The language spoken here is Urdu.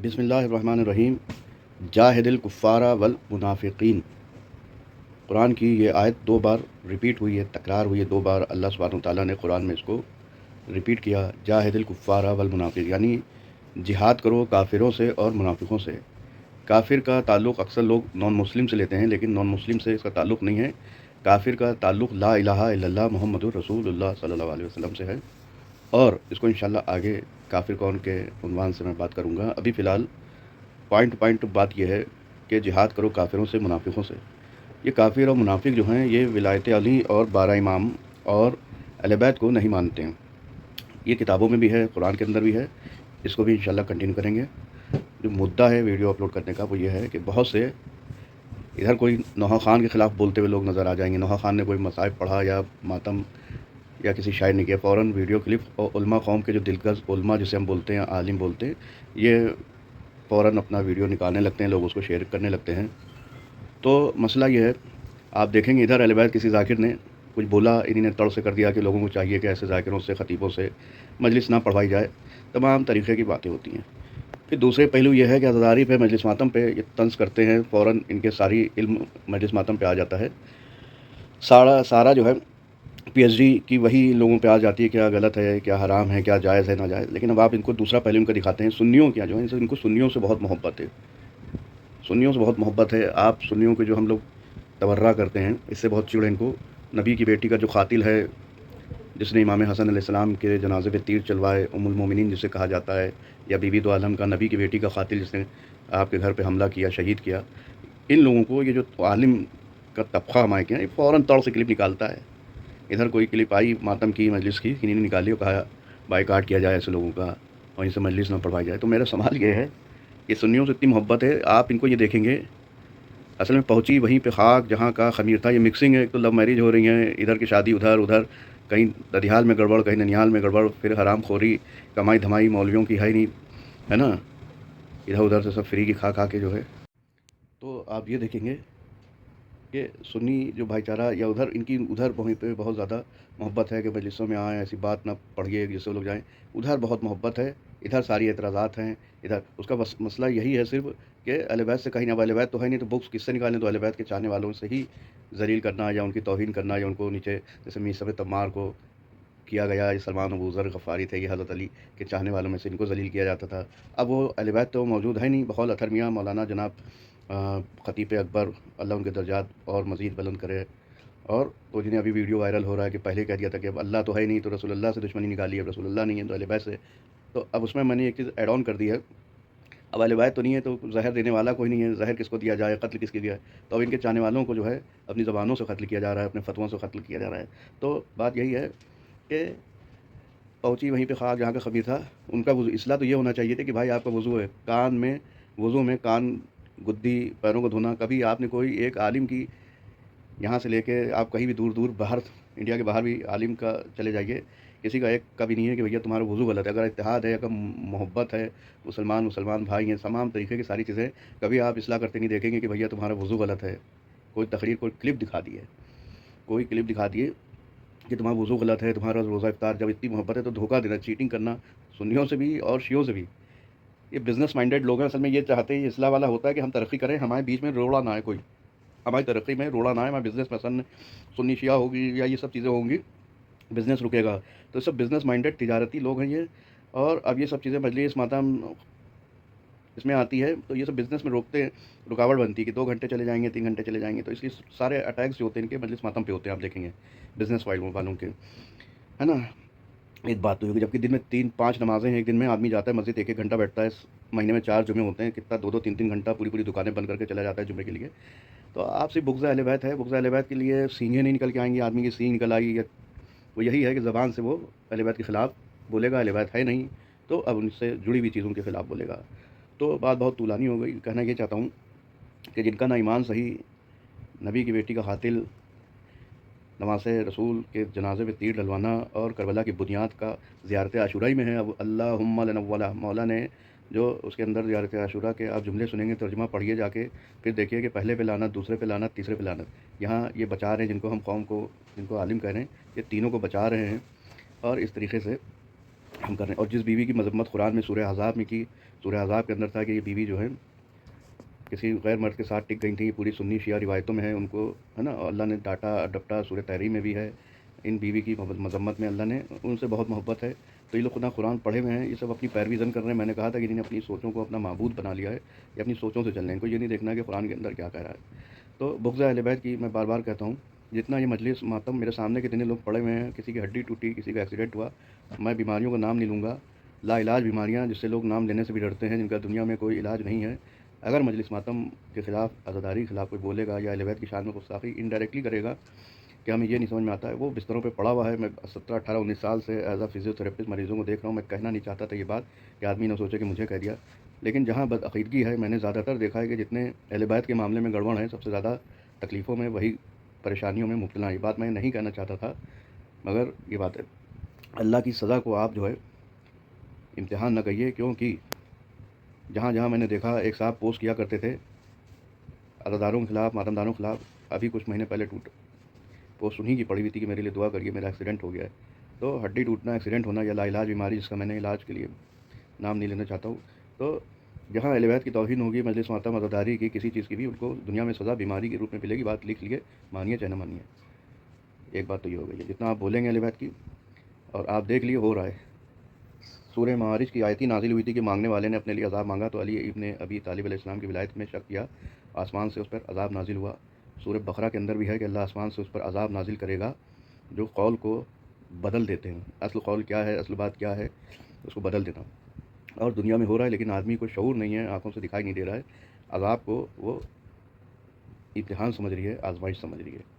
بسم اللہ الرحمن الرحیم جاہد الکفار والمنافقین۔ قرآن کی یہ آیت دو بار ریپیٹ ہوئی ہے، تکرار ہوئی ہے دو بار۔ اللہ سبحانہ وتعالیٰ نے قرآن میں اس کو ریپیٹ کیا، جاہد الکفار والمنافقین، یعنی جہاد کرو کافروں سے اور منافقوں سے۔ کافر کا تعلق اکثر لوگ نان مسلم سے لیتے ہیں، لیکن نان مسلم سے اس کا تعلق نہیں ہے۔ کافر کا تعلق لا الہ الا اللہ محمد الرسول اللہ صلی اللہ علیہ وسلم سے ہے، اور اس کو انشاءاللہ آگے کافر کون کے عنوان سے میں بات کروں گا۔ ابھی فی الحال پوائنٹ بات یہ ہے کہ جہاد کرو کافروں سے منافقوں سے۔ یہ کافر اور منافق جو ہیں یہ ولایت علی اور 12 امام اور اہل بیت کو نہیں مانتے ہیں۔ یہ کتابوں میں بھی ہے، قرآن کے اندر بھی ہے، اس کو بھی انشاءاللہ کنٹینیو کریں گے۔ جو مدعا ہے ویڈیو اپلوڈ کرنے کا وہ یہ ہے کہ بہت سے ادھر کوئی نوحہ خان کے خلاف بولتے ہوئے لوگ نظر آ جائیں گے۔ نوحہ خان نے کوئی مصائب پڑھا یا ماتم یا کسی شاعر نے کیا، فوراً ویڈیو کلپ، اور علماء قوم کے جو دلکش علماء جسے ہم بولتے ہیں، عالم بولتے ہیں، یہ فوراً اپنا ویڈیو نکالنے لگتے ہیں، لوگ اس کو شیئر کرنے لگتے ہیں۔ تو مسئلہ یہ ہے، آپ دیکھیں گے ادھر اہل بیت کسی ذاکر نے کچھ بولا، انہی نے تڑ سے کر دیا کہ لوگوں کو چاہیے کہ ایسے ذاکروں سے، خطیبوں سے مجلس نہ پڑھوائی جائے۔ تمام طریقے کی باتیں ہوتی ہیں۔ پھر دوسرے پہلو یہ ہے کہ عزاداری پہ، مجلس ماتم پہ یہ طنز کرتے ہیں، فوراً ان کے ساری علم مجلس ماتم پہ آ جاتا ہے۔ سارا جو ہے پی ایچ ڈی کی وہی لوگوں پہ آ جاتی ہے، کیا غلط ہے، کیا حرام ہے، کیا جائز ہے، ناجائز۔ لیکن اب آپ ان کو دوسرا پہلو ان کا دکھاتے ہیں، سنیوں کیا جو ہے، ان کو سنیوں سے بہت محبت ہے، سنیوں سے بہت محبت ہے۔ آپ سنیوں کے جو ہم لوگ تبرہ کرتے ہیں، اس سے بہت چڑ ان کو۔ نبی کی بیٹی کا جو قاتل ہے، جس نے امام حسن علیہ السلام کے جنازے پہ تیر چلوائے، ام المومنین جسے کہا جاتا ہے، یا بی بی دو عالم کا، نبی کی بیٹی کا قاتل جس نے آپ کے گھر پہ حملہ کیا، شہید کیا، ان لوگوں کو یہ جو عالم کا طبقہ ہمارے کیا، یہ فوراً طور سے کلپ نکالتا ہے۔ ادھر کوئی کلپ آئی ماتم کی، مجلس کی، کنہیں نے نکالی اور کہا بائیکاٹ کیا جائے ایسے لوگوں کا، وہیں سے مجلس نہ پڑھوائی جائے۔ تو میرا سوال یہ ہے کہ سنیوں سے اتنی محبت ہے، آپ ان کو یہ دیکھیں گے اصل میں پہنچی وہیں پہ خاک جہاں کا خمیر تھا۔ یہ مکسنگ ہے، ایک تو لو میرج ہو رہی ہیں، ادھر کی شادی ادھر، کہیں ددھیال میں گڑبڑ، کہیں ننیال میں گڑبڑ، پھر حرام خوری، کمائی دھمائی مولویوں کی ہے ہی نہیں، ہے نا، ادھر سے سب فری کی کھا کے جو ہے۔ تو آپ یہ دیکھیں گے کہ سنی جو بھائی چارہ یا ادھر ان کی ادھر وہیں پہ بہت زیادہ محبت ہے کہ مجلسوں میں آئیں، ایسی بات نہ پڑھیے جس سے لوگ جائیں، ادھر بہت محبت ہے، ادھر ساری اعتراضات ہیں۔ ادھر اس کا بس مسئلہ یہی ہے صرف کہ اہل بیت سے کہیں نہ، اہل بیت تو ہے نہیں تو بکس کس سے نکالیں، تو اہل بیت کے چاہنے والوں سے ہی ذلیل کرنا یا ان کی توہین کرنا یا ان کو نیچے، جیسے میثم تمار کو کیا گیا، یہ سلمان ابو ذر غفاری تھے، یہ حضرت علی کے چاہنے والوں میں سے ان کو ذلیل کیا جاتا تھا۔ اب وہ اہل بیت تو موجود ہے نہیں، بقول اطہر میاں مولانا جناب خطیب اکبر، اللہ ان کے درجات اور مزید بلند کرے۔ اور وہ جنہیں ابھی ویڈیو وائرل ہو رہا ہے کہ پہلے کہہ دیا تھا کہ اب اللہ تو ہے نہیں تو رسول اللہ سے دشمنی نکالی، اب رسول اللہ نہیں ہے تو اہل بیت سے۔ تو اب اس میں نے ایک چیز ایڈ آن کر دی ہے، اب اہل بیت تو نہیں ہے تو زہر دینے والا کوئی نہیں ہے، زہر کس کو دیا جائے، قتل کس کی دیا ہے، تو اب ان کے چاہنے والوں کو جو ہے اپنی زبانوں سے قتل کیا جا رہا ہے، اپنے فتووں سے قتل کیا جا رہا ہے۔ تو بات یہی ہے کہ پہنچی وہیں پہ خاک جہاں کا خمیر تھا۔ ان کا وضو، اصلاح تو یہ ہونا چاہیے تھی کہ بھائی آپ کا وضو ہے، کان میں، وضو میں کان، گدی، پیروں کو دھونا۔ کبھی آپ نے کوئی ایک عالم کی، یہاں سے لے کے آپ کہیں بھی دور دور باہر، انڈیا کے باہر بھی عالم کا چلے جائیے، کسی کا ایک کا بھی نہیں ہے کہ بھیا تمہارا وضو غلط ہے۔ اگر اتحاد ہے، اگر محبت ہے، مسلمان بھائی ہیں، تمام طریقے کی ساری چیزیں، کبھی آپ اصلاح کرتے نہیں دیکھیں گے کہ بھیا تمہارا وضو غلط ہے۔ کوئی تقریر، کوئی کلپ دکھا دی ہے، کوئی کلپ دکھا دیے کہ تمہارا وضو غلط ہے، تمہارا روزہ افطار، جب اتنی محبت ہے تو دھوکہ دینا، چیٹنگ کرنا، سنیوں سے بھی اور شیعوں سے بھی۔ یہ بزنس مائنڈیڈ لوگ ہیں، اصل میں یہ چاہتے ہیں، یہ اصلاح والا ہوتا ہے کہ ہم ترقی کریں، ہمارے بیچ میں روڑا نہ آئے کوئی، ہماری ترقی میں روڑا نہ آئے، ہمارا بزنس پسند سنی شیعہ ہوگی یا یہ سب چیزیں ہوں گی، بزنس رکے گا۔ تو سب بزنس مائنڈیڈ تجارتی لوگ ہیں یہ، اور اب یہ سب چیزیں مجلس ماتم اس میں آتی ہے تو یہ سب بزنس میں روکتے ہیں، رکاوٹ بنتی ہے کہ 2 گھنٹے چلے جائیں گے، 3 گھنٹے چلے جائیں گے، تو اس لیے سارے اٹیکس جو ہوتے ہیں ان کے مجلس ماتم پہ ہوتے ہیں، آپ دیکھیں گے بزنس والوں کے، ہے نا۔ ایک بات تو ہوگی، جبکہ دن میں 3-5 نمازیں ہیں، ایک دن میں آدمی جاتا ہے مسجد 1-1 گھنٹہ بیٹھتا ہے، مہینے میں 4 جمعے ہوتے ہیں، کتنا 2-2 3-3 گھنٹہ پوری دکانیں بند کر کے چلا جاتا ہے جمعے کے لیے۔ تو آپ سے بغض اہل بیت ہے، بغض اہل بیت کے لیے سینگیں نہیں نکل کے آئیں گی، آدمی کی سینگ نکل آئی، یا وہ یہی ہے کہ زبان سے وہ اہل بیت کے خلاف بولے گا، اہل بیت ہے نہیں تو اب ان سے جڑی ہوئی چیزوں کے خلاف بولے گا۔ تو بات بہت طولانی ہو گئی، کہنا یہ چاہتا ہوں کہ جن کا نہ ایمان صحیح، نبی کی بیٹی کا قاتل، نماز رسول کے جنازے پہ تیر ڈلوانا، اور کربلا کی بنیاد کا زیارت عاشورائی میں ہے۔ اب اللہم لنولا، مولا نے جو اس کے اندر زیارت عاشورہ کے آپ جملے سنیں گے، ترجمہ پڑھیے جا کے، پھر دیکھیے کہ پہلے پہ لعنت، دوسرے پہ لعنت، تیسرے پہ لعنت۔ یہاں یہ بچا رہے ہیں جن کو ہم قوم کو، جن کو عالم کہہ رہے ہیں، یہ تینوں کو بچا رہے ہیں، اور اس طریقے سے ہم کر رہے ہیں. اور جس بیوی کی مذمت قرآن میں سورہ احزاب میں کی، سورہ احزاب کے اندر تھا کہ یہ بیوی جو ہے کسی غیر مرد کے ساتھ ٹک گئی تھیں، پوری سنی شیعہ روایتوں میں ہے، ان کو ہے نا اللہ نے ڈانٹا ڈپٹا. سورہ تحریم میں بھی ہے ان بیوی کی مذمت میں، اللہ نے ان سے بہت محبت ہے. تو یہ لوگ خدا قرآن پڑھے ہوئے ہیں، یہ سب اپنی پیروی زن کر رہے ہیں. میں نے کہا تھا کہ انہیں اپنی سوچوں کو اپنا معبود بنا لیا ہے، یہ اپنی سوچوں سے چل رہے ہیں، ان کو یہ نہیں دیکھنا کہ قرآن کے اندر کیا کہہ رہا ہے. تو بغض اہل بیت کی میں بار بار کہتا ہوں، جتنا یہ مجلس ماتم میرے سامنے کتنے لوگ پڑے ہوئے ہیں، کسی کی ہڈی ٹوٹی، کسی کا ایکسیڈنٹ ہوا، میں بیماریوں کا نام نہیں لوں گا، لا علاج بیماریاں جس سے لوگ نام لینے سے بھی ڈرتے ہیں، جن کا دنیا میں کوئی علاج نہیں ہے. اگر مجلس ماتم کے خلاف، عزاداری کے خلاف کوئی بولے گا یا اہل بیت کی شان میں گستاخی انڈائریکٹلی کرے گا کہ ہمیں یہ نہیں سمجھ میں آتا ہے. وہ بستروں پہ پڑا ہوا ہے. میں 17 18 19 سال سے ایز اے فزیو تھراپسٹ مریضوں کو دیکھ رہا ہوں. میں کہنا نہیں چاہتا تھا یہ بات کہ آدمی نہ سوچے کہ مجھے کہہ دیا، لیکن جہاں بدعقیدگی ہے، میں نے زیادہ تر دیکھا ہے کہ جتنے اہل بیت کے معاملے میں گڑبڑ ہیں، سب سے زیادہ تکلیفوں میں وہی پریشانیوں میں مبتلا. یہ بات میں نہیں کہنا چاہتا تھا، مگر یہ بات ہے. اللہ کی سزا کو آپ جو ہے امتحان نہ کہیے، کیونکہ جہاں جہاں میں نے دیکھا ایک صاحب پوسٹ کیا کرتے تھے عزاداروں کے خلاف، ماتمداروں کے خلاف. ابھی کچھ مہینے پہلے پوسٹ انہیں کی پڑی ہوئی تھی کہ میرے لیے دعا کریے، میرا ایکسیڈنٹ ہو گیا ہے. تو ہڈی ٹوٹنا، ایکسیڈنٹ ہونا یا لا علاج بیماری جس کا میں نے علاج کے لیے نام نہیں لینا چاہتا ہوں، تو جہاں اہل بیت کی توہین ہوگی، مجلس ماتم عزاداری کی کسی چیز کی بھی، ان کو دنیا میں سزا بیماری کے روپ میں ملے گی. بات لکھ لیے، مانیے چاہے نہ مانیے. ایک بات تو یہ ہو گئی ہے، جتنا آپ بولیں گے اہل بیت کی، اور آپ دیکھ لیے ہو رہا ہے. سورہ معارج کی آیت ہی نازل ہوئی تھی کہ مانگنے والے نے اپنے لیے عذاب مانگا تو علی ابن ابی طالب علیہ السلام کی ولایت میں شک کیا، آسمان سے اس پر عذاب نازل ہوا. سورہ بقرہ کے اندر بھی ہے کہ اللہ آسمان سے اس پر عذاب نازل کرے گا جو قول کو بدل دیتے ہیں. اصل قول کیا ہے، اصل بات کیا ہے، اس کو بدل دینا. اور دنیا میں ہو رہا ہے، لیکن آدمی کو شعور نہیں ہے، آنکھوں سے دکھائی نہیں دے رہا ہے. عذاب کو وہ امتحان سمجھ رہی ہے، آزمائش سمجھ رہی ہے.